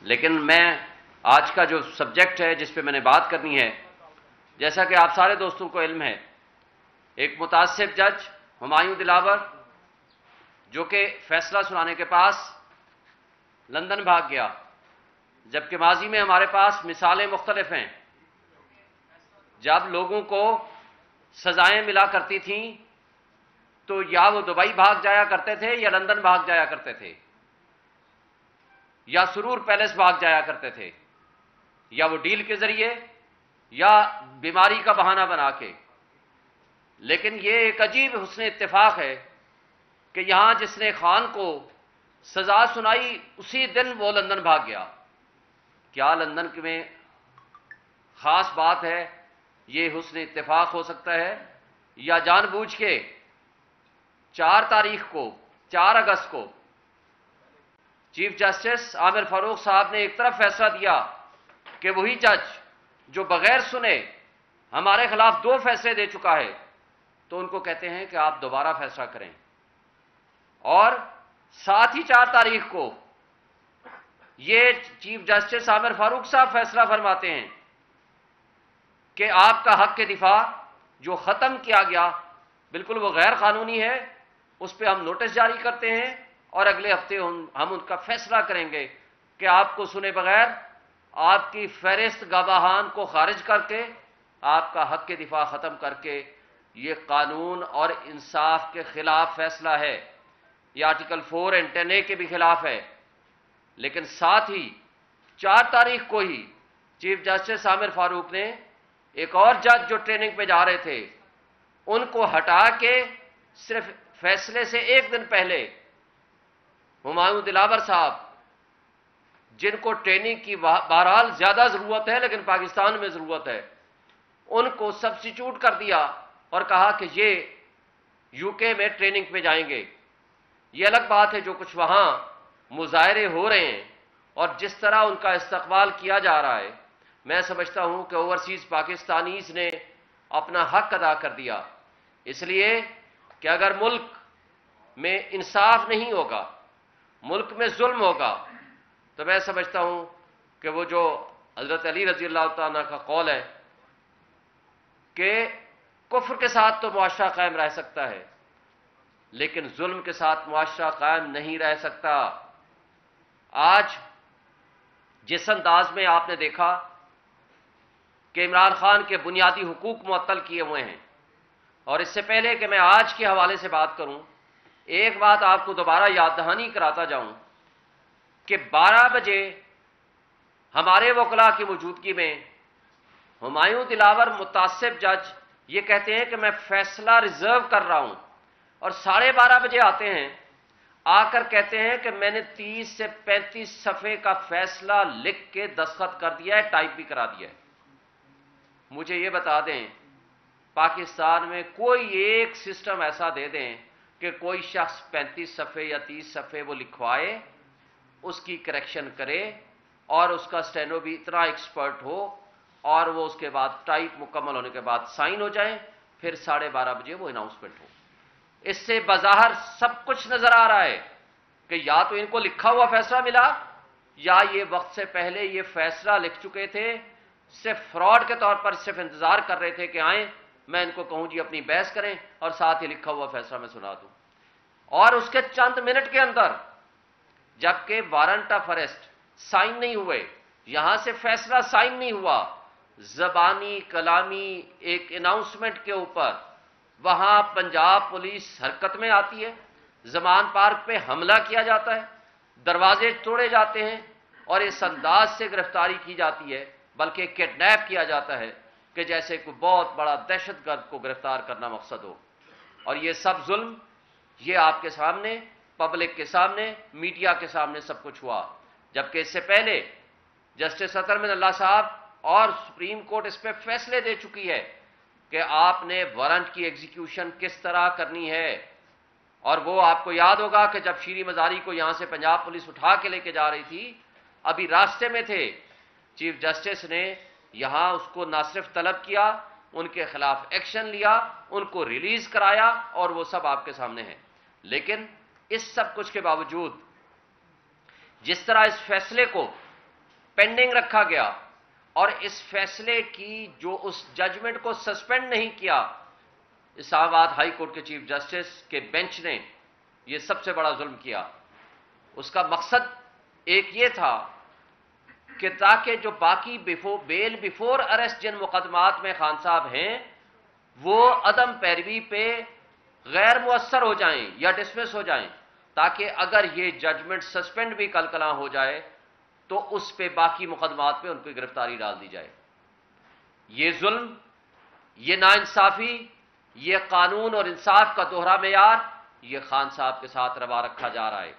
لیکن میں آج کا جو سبجیکٹ ہے جس پہ میں نے بات کرنی ہے، جیسا کہ آپ سارے دوستوں کو علم ہے، ایک متعصب جج ہمایوں دلاور جو کہ فیصلہ سنانے کے پاس لندن بھاگ گیا، جبکہ ماضی میں ہمارے پاس مثالیں مختلف ہیں جب لوگوں کو سزائیں ملا کرتی تھیں تو یا وہ دبئی بھاگ جایا کرتے تھے یا لندن بھاگ جایا کرتے تھے یا سرور پیلس بھاگ جایا کرتے تھے، یا وہ ڈیل کے ذریعے یا بیماری کا بہانہ بنا کے۔ لیکن یہ ایک عجیب حسن اتفاق ہے کہ یہاں جس نے خان کو سزا سنائی اسی دن وہ لندن بھاگ گیا۔ کیا لندن میں خاص بات ہے؟ یہ حسن اتفاق ہو سکتا ہے یا جان بوجھ کے 4 اگست کو چیف جسٹس عامر فاروق صاحب نے ایک طرف فیصلہ دیا کہ وہی جج جو بغیر سنے ہمارے خلاف 2 فیصلے دے چکا ہے، تو ان کو کہتے ہیں کہ آپ دوبارہ فیصلہ کریں، اور ساتھ ہی 4 تاریخ کو یہ چیف جسٹس عامر فاروق صاحب فیصلہ فرماتے ہیں کہ آپ کا حق کے دفاع جو ختم کیا گیا بالکل وہ غیر قانونی ہے، اس پہ ہم نوٹس جاری کرتے ہیں اور اگلے ہفتے ہم ان کا فیصلہ کریں گے کہ آپ کو سنے بغیر آپ کی فہرست گواہان کو خارج کر کے آپ کا حق کے دفاع ختم کر کے یہ قانون اور انصاف کے خلاف فیصلہ ہے، یہ آرٹیکل 4 اور 10A کے بھی خلاف ہے۔ لیکن ساتھ ہی 4 تاریخ کو ہی چیف جسٹس عامر فاروق نے ایک اور جج جو ٹریننگ پہ جا رہے تھے ان کو ہٹا کے صرف فیصلے سے 1 دن پہلے ہمایوں دلاور صاحب جن کو ٹریننگ کی بہرحال زیادہ ضرورت ہے لیکن پاکستان میں ضرورت ہے، ان کو سبسٹیچیوٹ کر دیا اور کہا کہ یہ یو کے میں ٹریننگ پہ جائیں گے۔ یہ الگ بات ہے جو کچھ وہاں مظاہرے ہو رہے ہیں اور جس طرح ان کا استقبال کیا جا رہا ہے، میں سمجھتا ہوں کہ اوورسیز پاکستانیز نے اپنا حق ادا کر دیا، اس لیے کہ اگر ملک میں انصاف نہیں ہوگا، ملک میں ظلم ہوگا، تو میں سمجھتا ہوں کہ وہ جو حضرت علی رضی اللہ تعالیٰ کا قول ہے کہ کفر کے ساتھ تو معاشرہ قائم رہ سکتا ہے لیکن ظلم کے ساتھ معاشرہ قائم نہیں رہ سکتا۔ آج جس انداز میں آپ نے دیکھا کہ عمران خان کے بنیادی حقوق معطل کیے ہوئے ہیں، اور اس سے پہلے کہ میں آج کے حوالے سے بات کروں، ایک بات آپ کو دوبارہ یاد دہانی کراتا جاؤں کہ 12 بجے ہمارے وکلاء کی موجودگی میں ہمایوں دلاور متعصب جج یہ کہتے ہیں کہ میں فیصلہ ریزرو کر رہا ہوں، اور 12:30 بجے آتے ہیں، آ کر کہتے ہیں کہ میں نے 30 سے 35 صفحے کا فیصلہ لکھ کے دستخط کر دیا ہے، ٹائپ بھی کرا دیا ہے۔ مجھے یہ بتا دیں پاکستان میں کوئی ایک سسٹم ایسا دے دیں کہ کوئی شخص 35 صفحے یا 30 صفحے وہ لکھوائے، اس کی کریکشن کرے اور اس کا سٹینو بھی اتنا ایکسپرٹ ہو اور وہ اس کے بعد ٹائپ مکمل ہونے کے بعد سائن ہو جائیں، پھر 12:30 بجے وہ اناؤنسمنٹ ہو۔ اس سے بظاہر سب کچھ نظر آ رہا ہے کہ یا تو ان کو لکھا ہوا فیصلہ ملا یا یہ وقت سے پہلے یہ فیصلہ لکھ چکے تھے، صرف فراڈ کے طور پر صرف انتظار کر رہے تھے کہ آئیں میں ان کو کہوں جی اپنی بحث کریں اور ساتھ ہی لکھا ہوا فیصلہ میں سنا دوں، اور اس کے چند منٹ کے اندر جبکہ وارنٹ آف اریسٹ سائن نہیں ہوئے، یہاں سے فیصلہ سائن نہیں ہوا، زبانی کلامی ایک اناؤنسمنٹ کے اوپر وہاں پنجاب پولیس حرکت میں آتی ہے، زمان پارک پہ حملہ کیا جاتا ہے، دروازے توڑے جاتے ہیں اور اس انداز سے گرفتاری کی جاتی ہے بلکہ کڈنیپ کیا جاتا ہے کہ جیسے کوئی بہت بڑا دہشت گرد کو گرفتار کرنا مقصد ہو۔ اور یہ سب ظلم یہ آپ کے سامنے، پبلک کے سامنے، میڈیا کے سامنے سب کچھ ہوا، جبکہ اس سے پہلے جسٹس اطہر من اللہ صاحب اور سپریم کورٹ اس پہ فیصلے دے چکی ہے کہ آپ نے وارنٹ کی ایگزیکیوشن کس طرح کرنی ہے۔ اور وہ آپ کو یاد ہوگا کہ جب شیریں مزاری کو یہاں سے پنجاب پولیس اٹھا کے لے کے جا رہی تھی، ابھی راستے میں تھے، چیف جسٹس نے یہاں اس کو نہ صرف طلب کیا، ان کے خلاف ایکشن لیا، ان کو ریلیز کرایا، اور وہ سب آپ کے سامنے ہیں۔ لیکن اس سب کچھ کے باوجود جس طرح اس فیصلے کو پینڈنگ رکھا گیا اور اس فیصلے کی جو اس ججمنٹ کو سسپینڈ نہیں کیا، اسلام آباد ہائی کورٹ کے چیف جسٹس کے بینچ نے یہ سب سے بڑا ظلم کیا۔ اس کا مقصد ایک یہ تھا کہ تاکہ جو باقی بیل بیفور اریسٹ جن مقدمات میں خان صاحب ہیں وہ عدم پیروی پہ غیر مؤثر ہو جائیں یا ڈسمس ہو جائیں، تاکہ اگر یہ ججمنٹ سسپینڈ بھی کل کلاں ہو جائے تو اس پہ باقی مقدمات پہ ان کی گرفتاری ڈال دی جائے۔ یہ ظلم، یہ ناانصافی، یہ قانون اور انصاف کا دوہرا معیار یہ خان صاحب کے ساتھ روا رکھا جا رہا ہے۔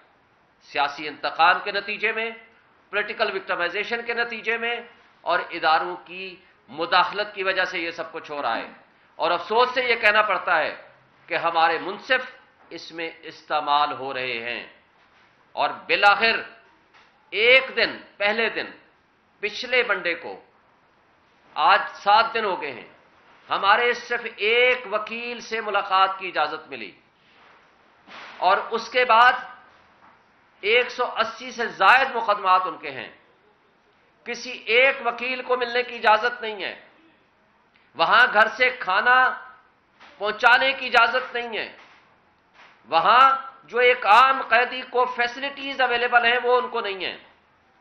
سیاسی انتقام کے نتیجے میں، پولیٹیکل وکٹمائزیشن کے نتیجے میں اور اداروں کی مداخلت کی وجہ سے یہ سب کچھ ہو رہا ہے، اور افسوس سے یہ کہنا پڑتا ہے کہ ہمارے منصف اس میں استعمال ہو رہے ہیں۔ اور بالآخر ایک دن، پہلے دن، پچھلے منڈے کو، آج 7 دن ہو گئے ہیں، ہمارے صرف ایک وکیل سے ملاقات کی اجازت ملی، اور اس کے بعد 180 سے زائد مقدمات ان کے ہیں۔ کسی ایک وکیل کو ملنے کی اجازت نہیں ہے، وہاں گھر سے کھانا پہنچانے کی اجازت نہیں ہے، وہاں جو ایک عام قیدی کو فیسلٹیز اویلیبل ہیں وہ ان کو نہیں ہیں۔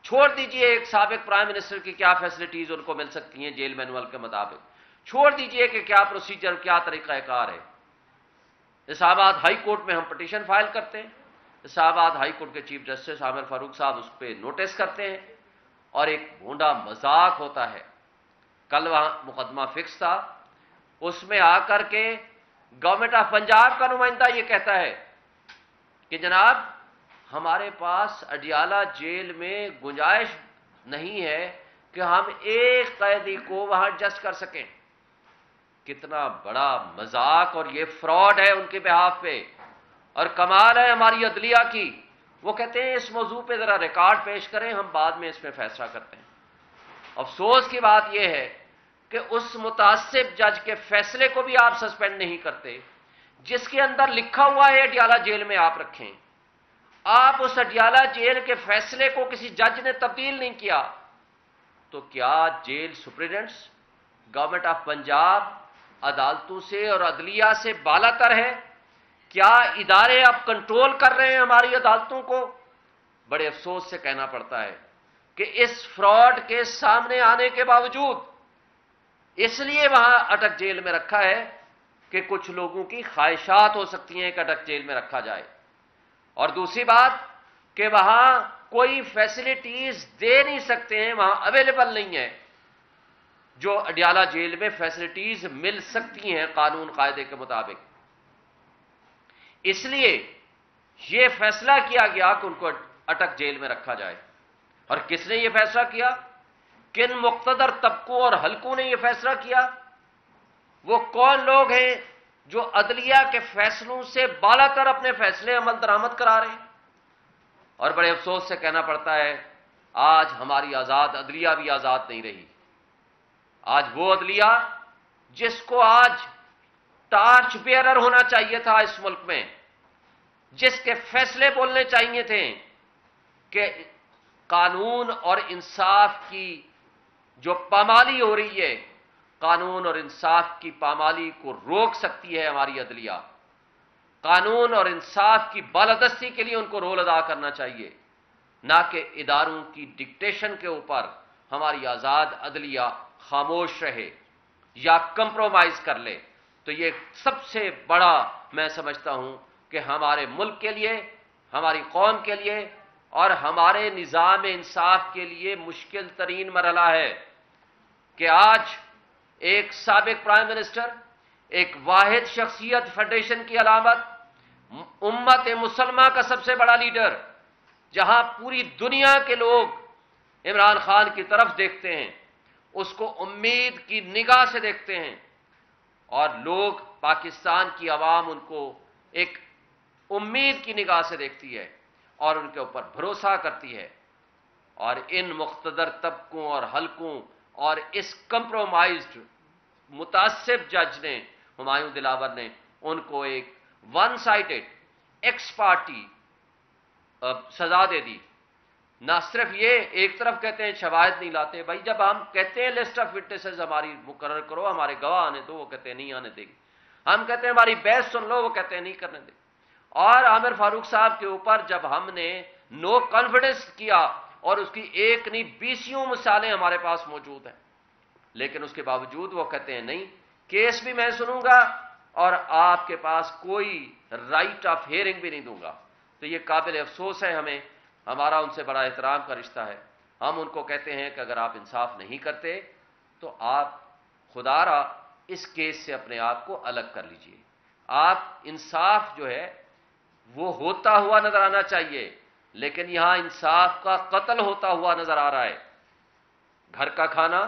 چھوڑ دیجئے ایک سابق پرائم منسٹر کی کیا فیسلٹیز ان کو مل سکتی ہیں جیل مینول کے مطابق، چھوڑ دیجئے کہ کیا پروسیجر، کیا طریقہ کار ہے۔ اسلام آباد ہائی کورٹ میں ہم پٹیشن فائل کرتے ہیں، اسلام آباد ہائی کورٹ کے چیف جسٹس عامر فاروق صاحب اس پہ نوٹس کرتے ہیں، اور ایک بھونڈا مذاق ہوتا ہے۔ کل وہاں مقدمہ فکس تھا، اس میں آ کر کے گورنمنٹ آف پنجاب کا نمائندہ یہ کہتا ہے کہ جناب ہمارے پاس اڈیالہ جیل میں گنجائش نہیں ہے کہ ہم ایک قیدی کو وہاں ایڈجسٹ کر سکیں۔ کتنا بڑا مذاق اور یہ فراڈ ہے ان کے بہاف پہ، اور کمال ہے ہماری عدلیہ کی، وہ کہتے ہیں اس موضوع پہ ذرا ریکارڈ پیش کریں، ہم بعد میں اس پہ فیصلہ کرتے ہیں۔ افسوس کی بات یہ ہے کہ اس متعصب جج کے فیصلے کو بھی آپ سسپینڈ نہیں کرتے، جس کے اندر لکھا ہوا ہے اڈیالہ جیل میں آپ رکھیں۔ آپ اس اڈیالہ جیل کے فیصلے کو کسی جج نے تبدیل نہیں کیا، تو کیا جیل سپرنٹینڈنٹس، گورنمنٹ آف پنجاب عدالتوں سے اور عدلیہ سے بالا تر ہے؟ کیا ادارے اب کنٹرول کر رہے ہیں ہماری عدالتوں کو؟ بڑے افسوس سے کہنا پڑتا ہے کہ اس فراڈ کے سامنے آنے کے باوجود اس لیے وہاں اٹک جیل میں رکھا ہے کہ کچھ لوگوں کی خواہشات ہو سکتی ہیں کہ اٹک جیل میں رکھا جائے، اور دوسری بات کہ وہاں کوئی فیسلٹیز دے نہیں سکتے ہیں، وہاں اویلیبل نہیں ہے جو اڈیالہ جیل میں فیسلٹیز مل سکتی ہیں قانون قاعدے کے مطابق۔ اس لیے یہ فیصلہ کیا گیا کہ ان کو اٹک جیل میں رکھا جائے۔ اور کس نے یہ فیصلہ کیا؟ کن مقتدر طبقوں اور حلقوں نے یہ فیصلہ کیا؟ وہ کون لوگ ہیں جو عدلیہ کے فیصلوں سے بالا تر اپنے فیصلے عمل درآمد کرا رہے ہیں؟ اور بڑے افسوس سے کہنا پڑتا ہے آج ہماری آزاد عدلیہ بھی آزاد نہیں رہی۔ آج وہ عدلیہ جس کو آج ٹارچ بیئرر ہونا چاہیے تھا اس ملک میں، جس کے فیصلے بولنے چاہیے تھے کہ قانون اور انصاف کی جو پامالی ہو رہی ہے، قانون اور انصاف کی پامالی کو روک سکتی ہے ہماری عدلیہ، قانون اور انصاف کی بالادستی کے لیے ان کو رول ادا کرنا چاہیے، نہ کہ اداروں کی ڈکٹیشن کے اوپر ہماری آزاد عدلیہ خاموش رہے یا کمپرومائز کر لے۔ تو یہ سب سے بڑا میں سمجھتا ہوں کہ ہمارے ملک کے لیے، ہماری قوم کے لیے اور ہمارے نظام انصاف کے لیے مشکل ترین مرحلہ ہے کہ آج ایک سابق پرائم منسٹر، ایک واحد شخصیت فیڈریشن کی علامت، امت مسلمہ کا سب سے بڑا لیڈر، جہاں پوری دنیا کے لوگ عمران خان کی طرف دیکھتے ہیں، اس کو امید کی نگاہ سے دیکھتے ہیں، اور لوگ، پاکستان کی عوام ان کو ایک امید کی نگاہ سے دیکھتی ہے اور ان کے اوپر بھروسہ کرتی ہے، اور ان مقتدر طبقوں اور حلقوں اور اس کمپرومائزڈ متعصب جج نے، ہمایوں دلاور نے، ان کو ایک ون سائڈڈ ایکس پارٹی سزا دے دی۔ نہ صرف یہ ایک طرف کہتے ہیں شواہد نہیں لاتے، بھائی جب ہم کہتے ہیں لسٹ آف وٹنسز ہماری مقرر کرو، ہمارے گواہ آنے دو، وہ کہتے ہیں نہیں آنے دیں گے، ہم کہتے ہیں ہماری بحث سن لو، وہ کہتے ہیں نہیں کرنے دیں۔ اور عامر فاروق صاحب کے اوپر جب ہم نے نو کانفیڈنس کیا، اور اس کی ایک نہیں 20 مثالیں ہمارے پاس موجود ہیں، لیکن اس کے باوجود وہ کہتے ہیں نہیں، کیس بھی میں سنوں گا اور آپ کے پاس کوئی رائٹ آف ہیئرنگ بھی نہیں دوں گا۔ تو یہ قابل افسوس ہے، ہمارا ان سے بڑا احترام کا رشتہ ہے۔ ہم ان کو کہتے ہیں کہ اگر آپ انصاف نہیں کرتے تو آپ خدا را اس کیس سے اپنے آپ کو الگ کر لیجئے۔ آپ انصاف جو ہے وہ ہوتا ہوا نظر آنا چاہیے، لیکن یہاں انصاف کا قتل ہوتا ہوا نظر آ رہا ہے۔ گھر کا کھانا،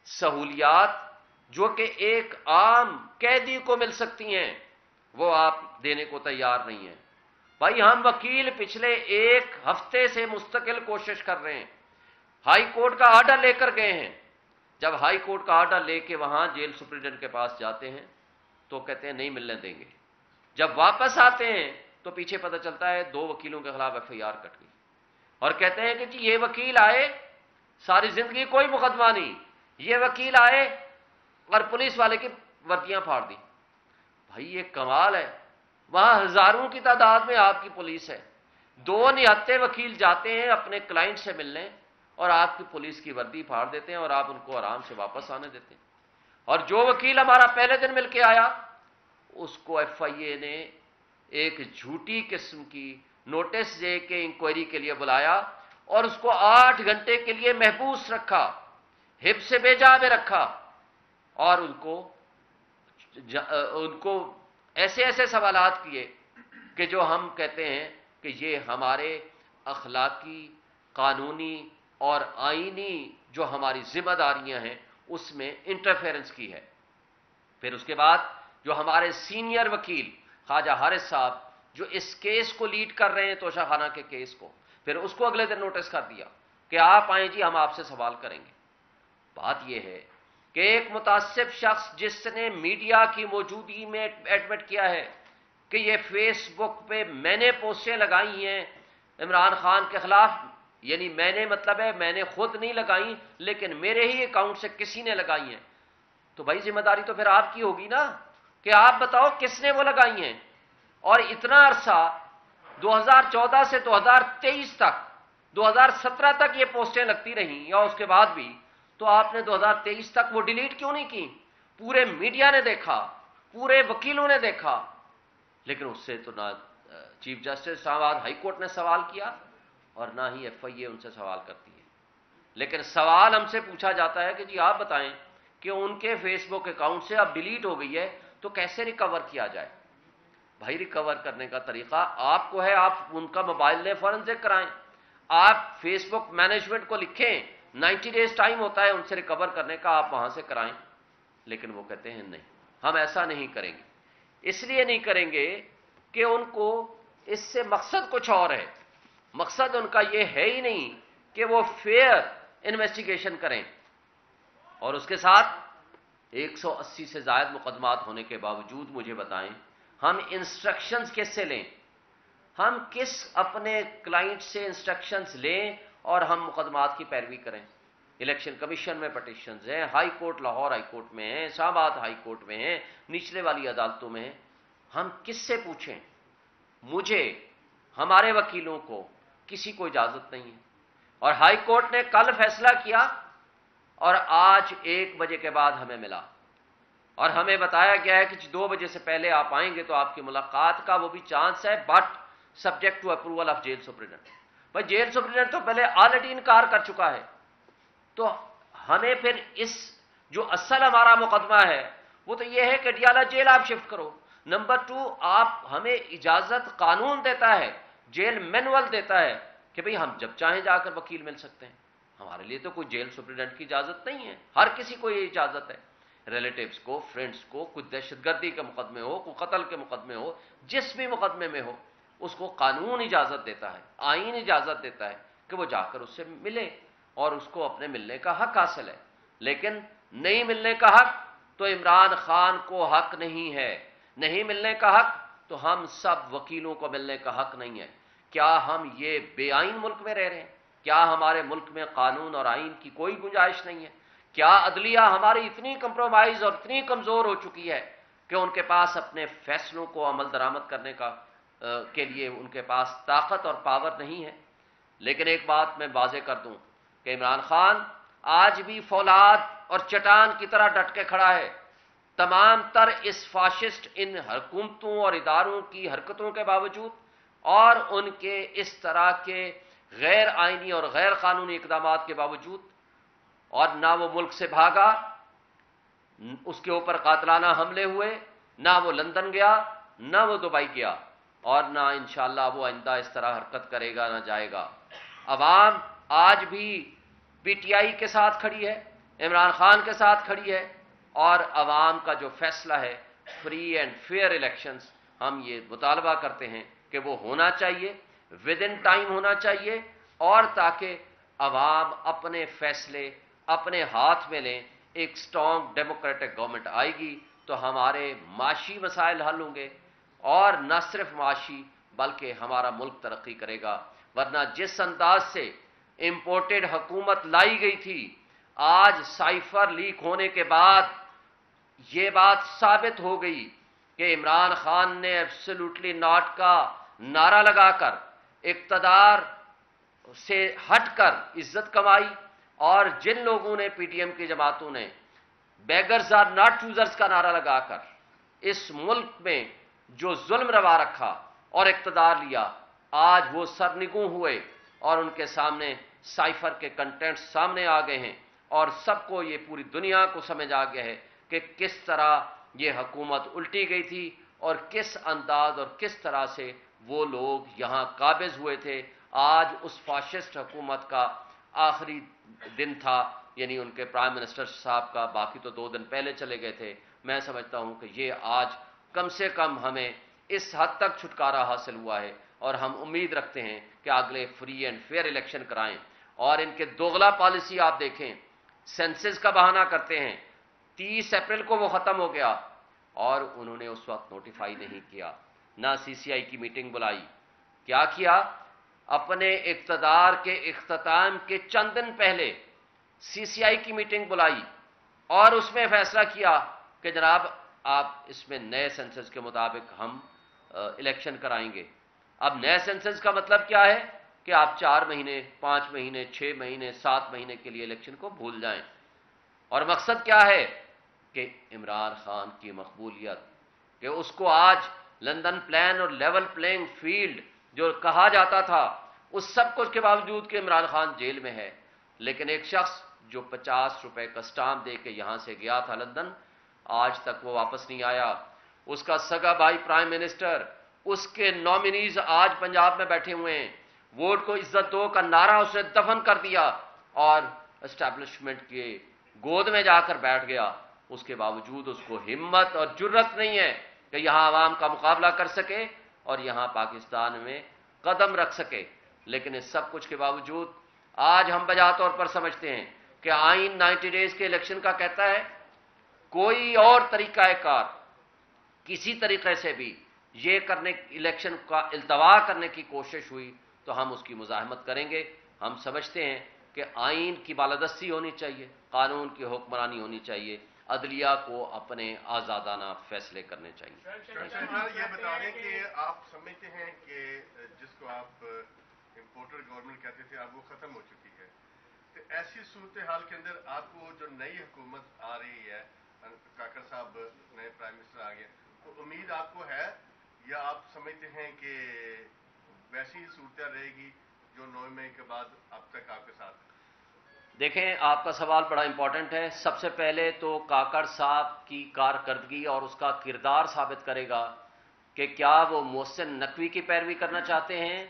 سہولیات جو کہ ایک عام قیدی کو مل سکتی ہیں، وہ آپ دینے کو تیار نہیں ہیں۔ بھائی ہم وکیل پچھلے ایک ہفتے سے مستقل کوشش کر رہے ہیں، ہائی کورٹ کا آرڈر لے کر گئے ہیں۔ جب ہائی کورٹ کا آرڈر لے کے وہاں جیل سپرنٹنڈنٹ کے پاس جاتے ہیں تو کہتے ہیں نہیں ملنے دیں گے، جب واپس آتے ہیں تو پیچھے پتہ چلتا ہے 2 وکیلوں کے خلاف ایف آئی آر کٹ گئی، اور کہتے ہیں کہ جی یہ وکیل آئے ساری زندگی کوئی مقدمہ نہیں، یہ وکیل آئے اور پولیس والے کی وردیاں پھاڑ دی۔ بھائی یہ کمال ہے، وہاں ہزاروں کی تعداد میں آپ کی پولیس ہے، 2 نہتے وکیل جاتے ہیں اپنے کلائنٹ سے ملنے اور آپ کی پولیس کی وردی پھاڑ دیتے ہیں اور آپ ان کو آرام سے واپس آنے دیتے ہیں۔ اور جو وکیل ہمارا پہلے دن مل کے آیا اس کو ایف آئی اے نے ایک جھوٹی قسم کی نوٹس دے کے انکوائری کے لیے بلایا اور اس کو 8 گھنٹے کے لیے محبوس رکھا، حبس بیجا میں رکھا، اور ان کو ایسے ایسے سوالات کیے کہ جو ہم کہتے ہیں کہ یہ ہمارے اخلاقی، قانونی اور آئینی جو ہماری ذمہ داریاں ہیں اس میں انٹرفیرنس کی ہے۔ پھر اس کے بعد جو ہمارے سینئر وکیل خواجہ حارث صاحب جو اس کیس کو لیڈ کر رہے ہیں توشہ خانہ کے کیس کو، پھر اس کو اگلے دن نوٹس کر دیا کہ آپ آئیں جی ہم آپ سے سوال کریں گے۔ بات یہ ہے کہ ایک متعصب شخص جس نے میڈیا کی موجودگی میں ایڈمٹ کیا ہے کہ یہ فیس بک پہ میں نے پوسٹیں لگائی ہیں عمران خان کے خلاف، یعنی میں نے مطلب ہے میں نے خود نہیں لگائی لیکن میرے ہی اکاؤنٹ سے کسی نے لگائی ہیں، تو بھائی ذمہ داری تو پھر آپ کی ہوگی نا کہ آپ بتاؤ کس نے وہ لگائی ہیں۔ اور اتنا عرصہ 2014 سے 2023 تک، 2017 تک یہ پوسٹیں لگتی رہیں یا اس کے بعد بھی، تو آپ نے 2023 تک وہ ڈیلیٹ کیوں نہیں کی؟ پورے میڈیا نے دیکھا، پورے وکیلوں نے دیکھا، لیکن اس سے تو نہ چیف جسٹس اسلام آباد ہائی کورٹ نے سوال کیا اور نہ ہی ایف آئی اے ان سے سوال کرتی ہے۔ لیکن سوال ہم سے پوچھا جاتا ہے کہ جی آپ بتائیں کہ ان کے فیس بک اکاؤنٹ سے اب ڈیلیٹ ہو گئی ہے تو کیسے ریکور کیا جائے؟ بھائی ریکور کرنے کا طریقہ آپ کو ہے، آپ ان کا موبائل لیں فورنزک کرائیں، آپ فیس بک مینجمنٹ کو لکھیں، 90 ڈیز ٹائم ہوتا ہے ان سے ریکور کرنے کا، آپ وہاں سے کرائیں۔ لیکن وہ کہتے ہیں نہیں ہم ایسا نہیں کریں گے، اس لیے نہیں کریں گے کہ ان کو اس سے مقصد کچھ اور ہے، مقصد ان کا یہ ہے ہی نہیں کہ وہ فیئر انویسٹیگیشن کریں۔ اور اس کے ساتھ 180 سے زائد مقدمات ہونے کے باوجود مجھے بتائیں ہم انسٹرکشنز کس سے لیں؟ ہم کس اپنے کلائنٹ سے انسٹرکشنز لیں اور ہم مقدمات کی پیروی کریں؟ الیکشن کمیشن میں پٹیشنز ہیں، high court Lahore high court میں ہیں، اسلام آباد ہائی کورٹ میں ہیں، نچلے والی عدالتوں میں ہیں، ہم کس سے پوچھیں؟ مجھے، ہمارے وکیلوں کو، کسی کو اجازت نہیں ہے۔ اور ہائی کورٹ نے کل فیصلہ کیا اور آج 1 بجے کے بعد ہمیں ملا اور ہمیں بتایا گیا ہے کہ 2 بجے سے پہلے آپ آئیں گے تو آپ کی ملاقات کا وہ بھی چانس ہے، but subject to approval of jail superintendent. بھائی جیل سپرنٹنڈنٹ تو پہلے آلریڈی انکار کر چکا ہے، تو ہمیں پھر اس جو اصل ہمارا مقدمہ ہے وہ تو یہ ہے کہ ڈیالہ جیل آپ شفٹ کرو۔ نمبر 2، آپ ہمیں اجازت، قانون دیتا ہے، جیل مینول دیتا ہے کہ بھئی ہم جب چاہیں جا کر وکیل مل سکتے ہیں۔ ہمارے لیے تو کوئی جیل سپرنٹنڈنٹ کی اجازت نہیں ہے، ہر کسی کو یہ اجازت ہے، ریلیٹیوز کو، فرینڈز کو، کوئی دہشت گردی کے مقدمے ہو، کوئی قتل کے مقدمے ہو، جس بھی مقدمے میں ہو، اس کو قانون اجازت دیتا ہے، آئین اجازت دیتا ہے کہ وہ جا کر اس سے ملے اور اس کو اپنے ملنے کا حق حاصل ہے۔ لیکن نہیں ملنے کا حق تو عمران خان کو حق نہیں ہے، نہیں ملنے کا حق تو ہم سب وکیلوں کو ملنے کا حق نہیں ہے۔ کیا ہم یہ بے آئین ملک میں رہ رہے ہیں؟ کیا ہمارے ملک میں قانون اور آئین کی کوئی گنجائش نہیں ہے؟ کیا عدلیہ ہماری اتنی کمپرومائز اور اتنی کمزور ہو چکی ہے کہ ان کے پاس اپنے فیصلوں کو عمل درآمد کرنے کے لیے ان کے پاس طاقت اور پاور نہیں ہے؟ لیکن ایک بات میں واضح کر دوں کہ عمران خان آج بھی فولاد اور چٹان کی طرح ڈٹ کے کھڑا ہے. تمام تر اس فاشسٹ ان حکومتوں اور اداروں کی حرکتوں کے باوجود اور ان کے اس طرح کے غیر آئینی اور غیر قانونی اقدامات کے باوجود، اور نہ وہ ملک سے بھاگا، اس کے اوپر قاتلانہ حملے ہوئے، نہ وہ لندن گیا، نہ وہ دبئی گیا، اور نہ انشاءاللہ وہ آئندہ اس طرح حرکت کرے گا، نہ جائے گا. عوام آج بھی پی ٹی آئی کے ساتھ کھڑی ہے، عمران خان کے ساتھ کھڑی ہے، اور عوام کا جو فیصلہ ہے فری اینڈ فیئر الیکشنز، ہم یہ مطالبہ کرتے ہیں کہ وہ ہونا چاہیے، ود ان ٹائم ہونا چاہیے، اور تاکہ عوام اپنے فیصلے اپنے ہاتھ میں لیں. ایک سٹرانگ ڈیموکریٹک گورنمنٹ آئے گی تو ہمارے معاشی مسائل حل ہوں گے، اور نہ صرف معاشی بلکہ ہمارا ملک ترقی کرے گا. ورنہ جس انداز سے امپورٹڈ حکومت لائی گئی تھی، آج سائفر لیک ہونے کے بعد یہ بات ثابت ہو گئی کہ عمران خان نے ایبسلیوٹلی ناٹ کا نعرہ لگا کر اقتدار سے ہٹ کر عزت کمائی، اور جن لوگوں نے پی ٹی ایم کی جماعتوں نے بیگرز آر ناٹ چوزرز کا نعرہ لگا کر اس ملک میں جو ظلم روا رکھا اور اقتدار لیا، آج وہ سرنگوں ہوئے اور ان کے سامنے سائفر کے کنٹینٹس سامنے آ گئے ہیں، اور سب کو یہ پوری دنیا کو سمجھ آ گیا ہے کہ کس طرح یہ حکومت الٹی گئی تھی اور کس انداز اور کس طرح سے وہ لوگ یہاں قابض ہوئے تھے. آج اس فاشسٹ حکومت کا آخری دن تھا، یعنی ان کے پرائم منسٹر صاحب کا، باقی تو 2 دن پہلے چلے گئے تھے. میں سمجھتا ہوں کہ یہ آج کم سے کم ہمیں اس حد تک چھٹکارا حاصل ہوا ہے، اور ہم امید رکھتے ہیں کہ اگلے فری اینڈ فیئر الیکشن کرائیں. اور ان کے دوغلا پالیسی آپ دیکھیں، سینسز کا بہانہ کرتے ہیں. 30 اپریل کو وہ ختم ہو گیا اور انہوں نے اس وقت نوٹیفائی نہیں کیا، نہ سی سی آئی کی میٹنگ بلائی. کیا کیا؟ اپنے اقتدار کے اختتام کے چند دن پہلے سی سی آئی کی میٹنگ بلائی اور اس میں فیصلہ کیا کہ جناب آپ اس میں نئے سینسس کے مطابق ہم الیکشن کرائیں گے. اب نئے سینسس کا مطلب کیا ہے کہ آپ 4 مہینے، 5 مہینے، 6 مہینے، 7 مہینے کے لیے الیکشن کو بھول جائیں. اور مقصد کیا ہے کہ عمران خان کی مقبولیت، کہ اس کو آج لندن پلان اور لیول پلینگ فیلڈ جو کہا جاتا تھا، اس سب کچھ کے باوجود کہ عمران خان جیل میں ہے، لیکن ایک شخص جو 50 روپے کا اسٹامپ دے کے یہاں سے گیا تھا لندن، آج تک وہ واپس نہیں آیا. اس کا سگا بھائی پرائم منسٹر، اس کے نامنیز آج پنجاب میں بیٹھے ہوئے ہیں. ووٹ کو عزت دو کا نعرہ اس نے دفن کر دیا اور اسٹیبلشمنٹ کے گود میں جا کر بیٹھ گیا. اس کے باوجود اس کو ہمت اور جرت نہیں ہے کہ یہاں عوام کا مقابلہ کر سکے اور یہاں پاکستان میں قدم رکھ سکے. لیکن اس سب کچھ کے باوجود آج ہم بجا طور پر سمجھتے ہیں کہ آئین 90 ڈیز کے الیکشن کا کہتا ہے، کوئی اور طریقہ کار کسی طریقے سے بھی یہ کرنے الیکشن کا التوا کرنے کی کوشش ہوئی تو ہم اس کی مزاحمت کریں گے. ہم سمجھتے ہیں کہ آئین کی بالادستی ہونی چاہیے، قانون کی حکمرانی ہونی چاہیے، عدلیہ کو اپنے آزادانہ فیصلے کرنے چاہیے. یہ بتا دیں کہ آپ سمجھتے ہیں کہ جس کو آپ امپورٹر گورنمنٹ کہتے تھے اب وہ ختم ہو چکی ہے، تو ایسی صورتحال کے اندر آپ کو جو نئی حکومت آ رہی ہے، کاکڑ صاحب نئے پرائم منسٹر آ گئے، تو امید آپ کو ہے یا آپ سمجھتے ہیں کہ ویسی صورتحال رہے گی جو 9 مئی کے بعد اب تک آپ کے ساتھ؟ دیکھیں، آپ کا سوال بڑا امپورٹنٹ ہے. سب سے پہلے تو کاکڑ صاحب کی کارکردگی اور اس کا کردار ثابت کرے گا کہ کیا وہ محسن نقوی کی پیروی کرنا چاہتے ہیں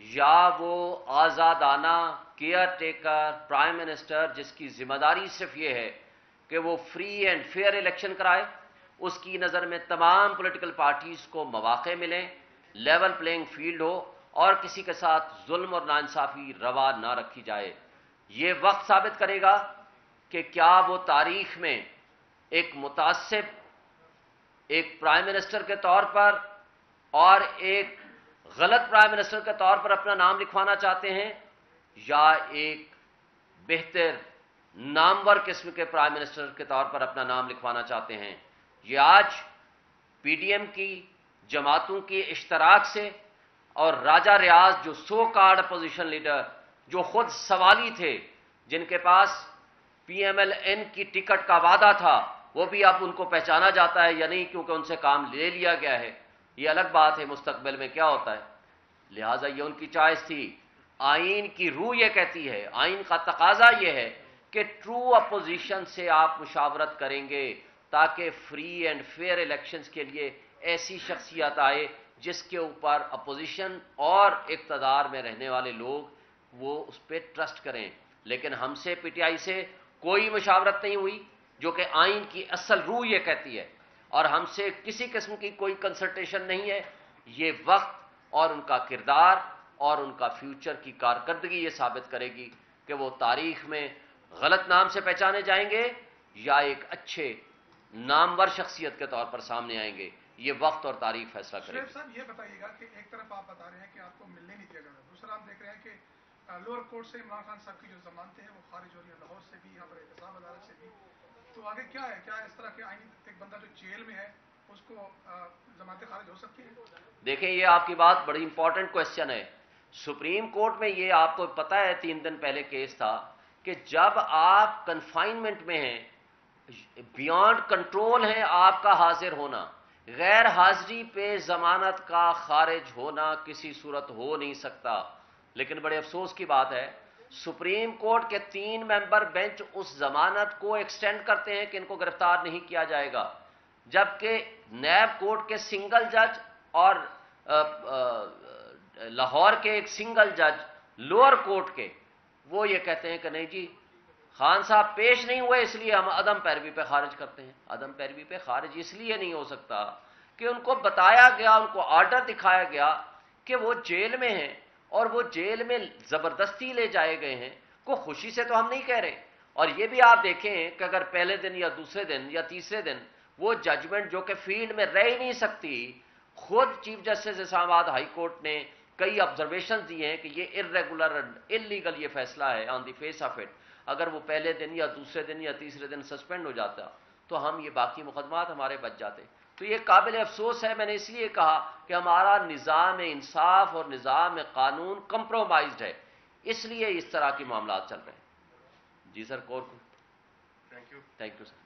یا وہ آزادانہ کیئر ٹیکر پرائم منسٹر جس کی ذمہ داری صرف یہ ہے کہ وہ فری اینڈ فیئر الیکشن کرائے، اس کی نظر میں تمام پولیٹیکل پارٹیز کو مواقع ملیں، لیول پلینگ فیلڈ ہو اور کسی کے ساتھ ظلم اور ناانصافی روا نہ رکھی جائے. یہ وقت ثابت کرے گا کہ کیا وہ تاریخ میں ایک متعصب، ایک پرائم منسٹر کے طور پر اور ایک غلط پرائم منسٹر کے طور پر اپنا نام لکھوانا چاہتے ہیں، یا ایک بہتر نامور قسم کے پرائم منسٹر کے طور پر اپنا نام لکھوانا چاہتے ہیں، یہ آج پی ڈی ایم کی جماعتوں کی اشتراک سے اور راجہ ریاض جو سو کارڈ اپوزیشن لیڈر جو خود سوالی تھے، جن کے پاس پی ایم ایل این کی ٹکٹ کا وعدہ تھا، وہ بھی اب ان کو پہچانا جاتا ہے یا نہیں کیونکہ ان سے کام لے لیا گیا ہے، یہ الگ بات ہے مستقبل میں کیا ہوتا ہے۔ لہٰذا یہ ان کی چوائس تھی۔ آئین کی روح یہ کہتی ہے، آئین کا تقاضا یہ ہے کہ ٹرو اپوزیشن سے آپ مشاورت کریں گے تاکہ فری اینڈ فیئر الیکشنز کے لیے ایسی شخصیت آئے جس کے اوپر اپوزیشن اور اقتدار میں رہنے والے لوگ وہ اس پہ ٹرسٹ کریں۔ لیکن ہم سے پی ٹی آئی سے کوئی مشاورت نہیں ہوئی، جو کہ آئین کی اصل روح یہ کہتی ہے، اور ہم سے کسی قسم کی کوئی کنسلٹیشن نہیں ہے۔ یہ وقت اور ان کا کردار اور ان کا فیوچر کی کارکردگی یہ ثابت کرے گی کہ وہ تاریخ میں غلط نام سے پہچانے جائیں گے یا ایک اچھے نامور شخصیت کے طور پر سامنے آئیں گے۔ یہ وقت اور تاریخ فیصلہ کرے شعیب گی۔ صاحب یہ بتائیے گا کہ ایک طرف آپ بتا رہے ہیں کہ آپ کو ملنے نہیں دیا جا رہا، دوسرا ہم دیکھ رہے ہیں کہ لوور کورٹ سے عمران خان صاحب کی جو ضمانتیں ہیں وہ خارج ہو رہی ہیں، لاہور سے بھی، یہاں پر احتساب عدالت سے بھی، تو آگے کیا ہے؟ کیا اس طرح کے آئین ایک بندہ جو جیل میں ہے اس کو ضمانتیں خارج ہو سکتی ہیں؟ دیکھیں یہ آپ کی بات بڑی امپورٹنٹ کوشچن ہے۔ سپریم کورٹ میں یہ آپ کو پتہ ہے 3 دن پہلے کیس تھا کہ جب آپ کنفائنمنٹ میں ہیں، بیانڈ کنٹرول ہے آپ کا حاضر ہونا، غیر حاضری پہ ضمانت کا خارج ہونا کسی صورت ہو نہیں سکتا۔ لیکن بڑے افسوس کی بات ہے سپریم کورٹ کے 3 ممبر بینچ اس ضمانت کو ایکسٹینڈ کرتے ہیں کہ ان کو گرفتار نہیں کیا جائے گا، جبکہ نیب کورٹ کے سنگل جج اور لاہور کے ایک سنگل جج لوور کورٹ کے وہ یہ کہتے ہیں کہ نہیں جی خان صاحب پیش نہیں ہوئے اس لیے ہم عدم پیروی پہ خارج کرتے ہیں۔ عدم پیروی پہ خارج اس لیے نہیں ہو سکتا کہ ان کو بتایا گیا، ان کو آرڈر دکھایا گیا کہ وہ جیل میں ہیں اور وہ جیل میں زبردستی لے جائے گئے ہیں، کو خوشی سے تو ہم نہیں کہہ رہے۔ اور یہ بھی آپ دیکھیں کہ اگر پہلے دن یا دوسرے دن یا تیسرے دن وہ ججمنٹ جو کہ فیلڈ میں رہ ہی نہیں سکتی، خود چیف جسٹس اسلام آباد ہائی کورٹ نے کئی آبزرویشن دیے ہیں کہ یہ ارریگولر انلیگل یہ فیصلہ ہے آن دی فیس آف اٹ۔ اگر وہ پہلے دن یا دوسرے دن یا تیسرے دن سسپینڈ ہو جاتا تو ہم یہ باقی مقدمات ہمارے بچ جاتے۔ تو یہ قابل افسوس ہے، میں نے اس لیے کہا کہ ہمارا نظام انصاف اور نظام قانون کمپرومائزڈ ہے، اس لیے اس طرح کے معاملات چل رہے ہیں۔ جی سر، کور thank you thank you sir.